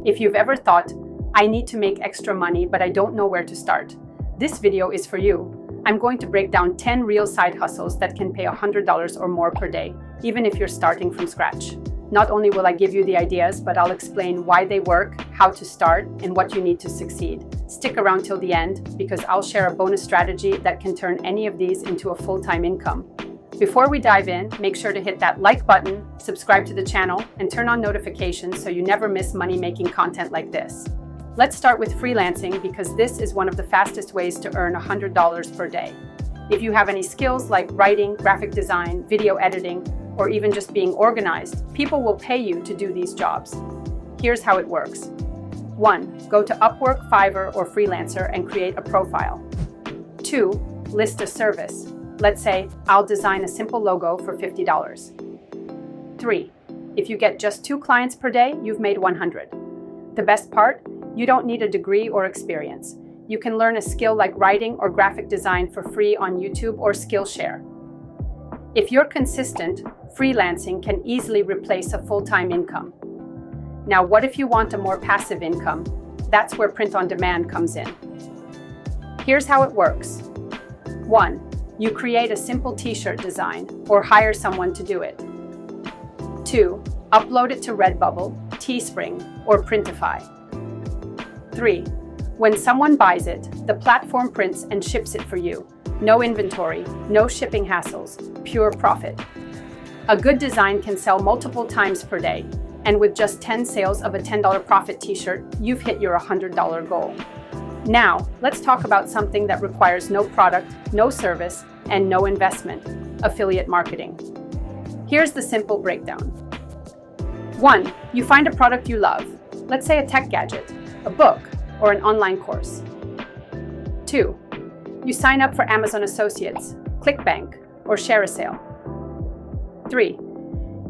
If you've ever thought, I need to make extra money, but I don't know where to start, this video is for you. I'm going to break down 10 real side hustles that can pay $100 or more per day, even if you're starting from scratch. Not only will I give you the ideas, but I'll explain why they work, how to start, and what you need to succeed. Stick around till the end, because I'll share a bonus strategy that can turn any of these into a full-time income. Before we dive in, make sure to hit that like button, subscribe to the channel, and turn on notifications so you never miss money-making content like this. Let's start with freelancing, because this is one of the fastest ways to earn $100 per day. If you have any skills like writing, graphic design, video editing, or even just being organized, people will pay you to do these jobs. Here's how it works. 1. Go to Upwork, Fiverr, or Freelancer and create a profile. 2. List a service. Let's say, I'll design a simple logo for $50. 3. If you get just 2 clients per day, you've made $100. The best part? You don't need a degree or experience. You can learn a skill like writing or graphic design for free on YouTube or Skillshare. If you're consistent, freelancing can easily replace a full-time income. Now, what if you want a more passive income? That's where print on demand comes in. Here's how it works. 1. You create a simple t-shirt design or hire someone to do it. 2. Upload it to Redbubble, Teespring, or Printify. 3. When someone buys it, the platform prints and ships it for you. No inventory, no shipping hassles, pure profit. A good design can sell multiple times per day, and with just 10 sales of a $10 profit t-shirt, you've hit your $100 goal. Now, let's talk about something that requires no product, no service, and no investment: affiliate marketing. Here's the simple breakdown. 1. You find a product you love, let's say a tech gadget, a book, or an online course. 2. You sign up for Amazon Associates, ClickBank, or ShareASale. 3.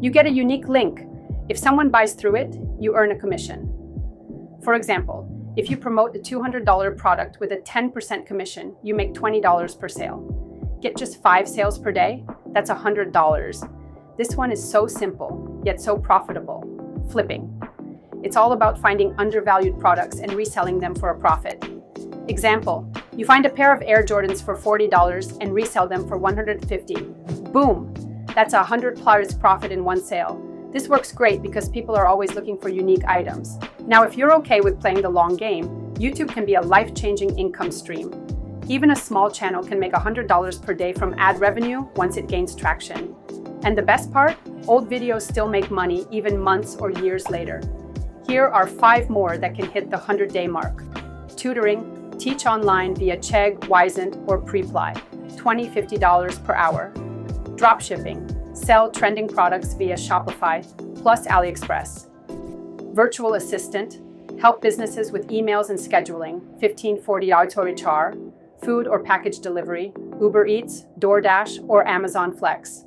You get a unique link. If someone buys through it, you earn a commission. For example, if you promote a $200 product with a 10% commission, you make $20 per sale. Get just 5 sales per day? That's $100. This one is so simple, yet so profitable. Flipping. It's all about finding undervalued products and reselling them for a profit. Example, you find a pair of Air Jordans for $40 and resell them for $150. Boom! That's $100+ profit in one sale. This works great because people are always looking for unique items. Now, if you're okay with playing the long game, YouTube can be a life-changing income stream. Even a small channel can make $100 per day from ad revenue once it gains traction. And the best part? Old videos still make money even months or years later. Here are 5 more that can hit the 100-day mark. Tutoring, teach online via Chegg, Wisent, or Preply, $20–50 per hour. Dropshipping, sell trending products via Shopify plus AliExpress. Virtual assistant, help businesses with emails and scheduling, $15–40 HR. Food or package delivery, Uber Eats, DoorDash, or Amazon Flex.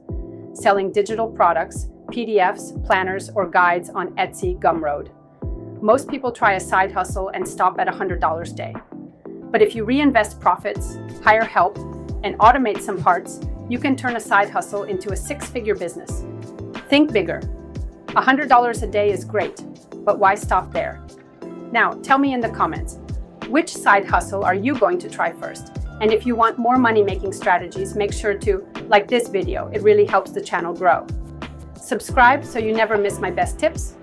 Selling digital products, PDFs, planners, or guides on Etsy, Gumroad. Most people try a side hustle and stop at $100 a day. But if you reinvest profits, hire help, and automate some parts, you can turn a side hustle into a 6-figure business. Think bigger. $100 a day is great, but why stop there? Now, tell me in the comments, which side hustle are you going to try first? And if you want more money-making strategies, make sure to like this video. It really helps the channel grow. Subscribe so you never miss my best tips.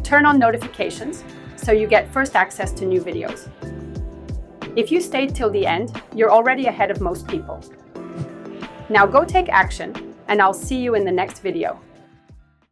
Turn on notifications so you get first access to new videos. If you stayed till the end, you're already ahead of most people. Now go take action, and I'll see you in the next video.